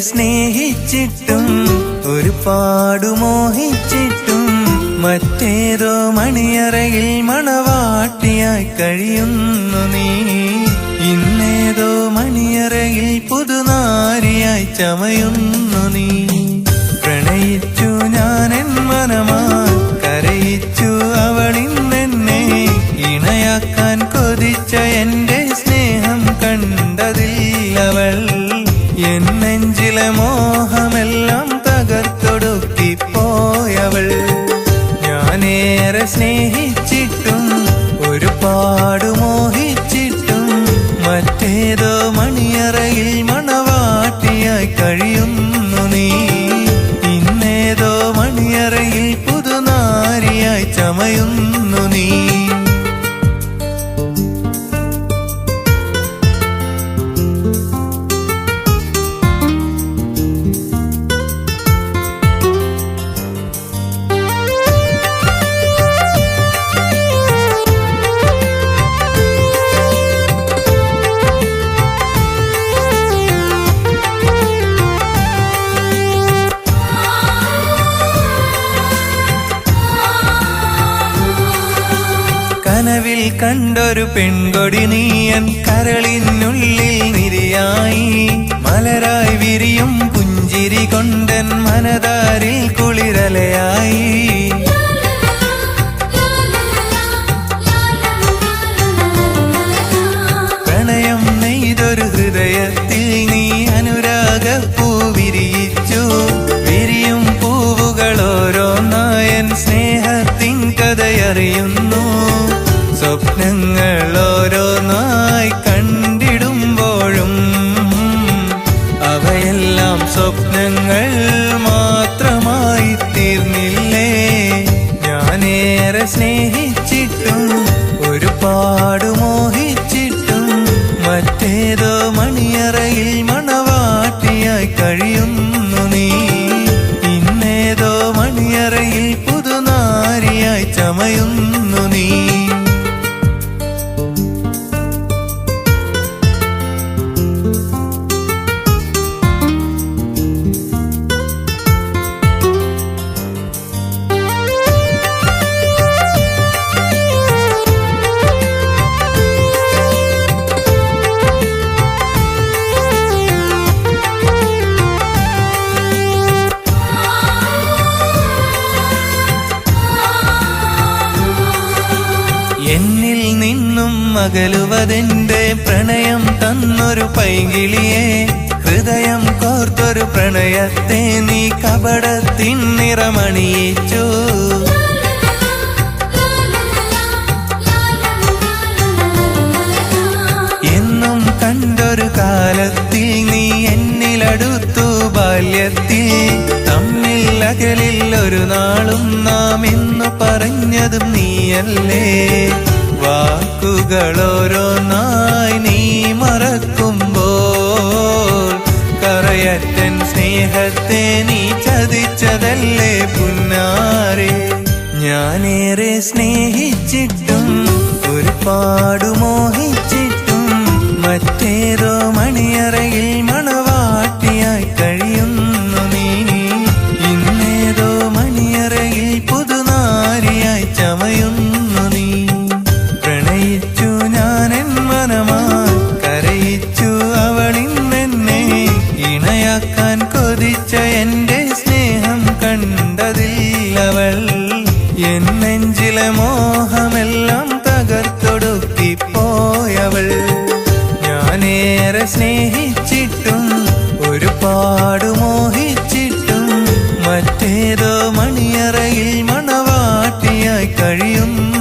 സ്നേഹിച്ചിട്ടും ഒരുപാട് മോഹിച്ചിട്ടും മറ്റേതോ മണിയറയിൽ മണവാട്ടിയായി കഴിയുന്നു നീ. ഇന്നേതോ മണിയറയിൽ പുതുനാരിയായി ചമയുന്നു നീ. പ്രണയിച്ചു ഞാനെൻ മനമായി കരയിച്ചു അവളിന്നെന്നെ. ഇണയാക്കാൻ കൊതിച്ച എന്റെ സ്നേഹം കണ്ടതില്ലവൾ. എൻ നെഞ്ചിലെ മോഹമെല്ലാം തകർത്തൊടുക്കിപ്പോയവൾ. ഞാനേറെ സ്നേഹിച്ചിട്ടും ഒരുപാട് മോഹിച്ചിട്ടും മറ്റേതോ മണിയറയിൽ മണവാട്ടിയായി കഴിയുന്നു നീ. ഇന്നേതോ മണിയറയിൽ പുതുനാരിയായി ചമയുന്നു നീ. കനവിൽ കണ്ടൊരു പെൺകൊടി നീയൻ കരളിനുള്ളിൽ നിരയായി. മലരായി വിരിയും പുഞ്ചിരി കൊണ്ടൻ മനതാരിൽ കുളിരലയായി. പ്രണയം നെയ്തൊരു ഹൃദയത്തിൽ നീ അനുരാഗപ്പൂ വിരിയിച്ചു. വിരിയും പൂവുകൾ ഓരോന്നായൻ സ്നേഹത്തിൻ കഥയറിയുന്നു. സ്വപ്നങ്ങൾ ഓരോന്നായി കണ്ടിടുമ്പോഴും അവയെല്ലാം സ്വപ്നങ്ങൾ മാത്രമായി തീർന്നില്ലേ. ഞാനേറെ സ്നേഹിച്ചിട്ടും ഒരുപാട് മോഹിച്ചിട്ടും മറ്റേതോ മണിയറയിൽ മണവാട്ടിയായി കഴിയുന്നു നീ. ഇന്നേതോ മണിയറയിൽ പുതുനാരിയായി ചമയുന്നു നീ. എന്നിൽ നിന്നും അകലുവതെന്റെ പ്രണയം തന്നൊരു പൈങ്കിളിയെ. ഹൃദയം കോർത്തൊരു പ്രണയത്തെ നീ കപടത്തിൻ നിറമണിയിച്ചു. എന്നും കണ്ടൊരു കാലത്തിൽ നീ എന്നിലടുത്തു ബാല്യത്തിൽ. തമ്മിൽ അകലിൽ ഒരു നാളും നാം എന്നു പറഞ്ഞതും നീയല്ലേ. വാക്കുകളോരോന്നായി നീ മറക്കുമ്പോൾ കറയറ്റൻ സ്നേഹത്തെ നീ ചതിച്ചതല്ലേ പുന്നാരെ. ഞാനേറെ സ്നേഹിച്ചിട്ടും ഒരുപാട് മോഹിച്ചിട്ടും മറ്റേതോ മണിയറയിൽ മണവാട്ടിയായി കഴിയുന്നു നീ. ഇന്നേതോ മണിയറയിൽ പുതുനാരിയായി ചമയുന്നു നീ. പ്രണയിച്ചു ഞാനെൻ മനമായി കരയിച്ചു അവളിന്നെന്നെ. ഇണയാക്കാൻ കൊതിച്ച എന്റെ സ്നേഹം കണ്ടതില്ലവൾ. എൻ നെഞ്ചിലെ മോഹമെല്ലാം തകർത്തൊടുക്കിപ്പോയവൾ. ഞാനേറെ സ്നേഹിച്ചിട്ടും ഒരുപാട് മോഹിച്ചിട്ടും മറ്റേതോ മണിയറയിൽ മണവാട്ടിയായി കഴിയുന്നു